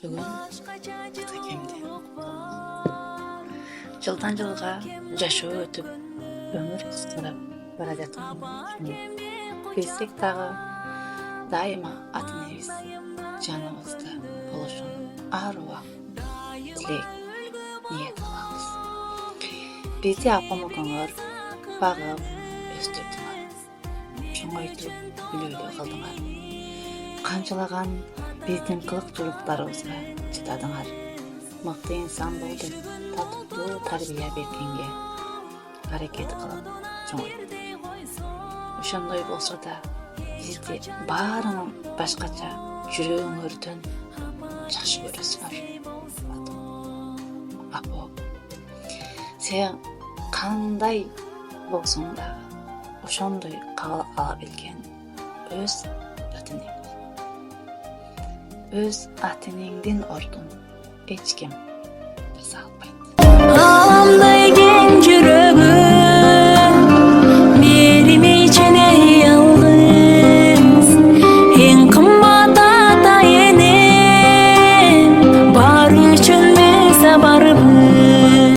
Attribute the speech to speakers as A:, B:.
A: Бүгін кемде. Жылдан жылға жашоо өтүп, өмір кыскарып бара жатканын билсек дагы дайыма ата энебиз жаныбызда болушун ар убакыт тилек, ниет кылабыз. Бизди апама көңөр багып өстүрдүңөр. Чоңойтуп үлгүлүү кылдыңар. Канчалаган биздин кылык-жулуктарыбызга чыдадыңар. Мыкты инсан болуп, татыктуу тарбия бергенге аракет кылып чоңойттук. Ошондой болсо да, бизди баарынан башкача жүрөгүңөрдөн жакшы көрөсүңөр. Апа, сен кандай болсоң дагы ошондой кабыл ала билген өз ата энең. Өз ата энеңдин ордун эч ким баса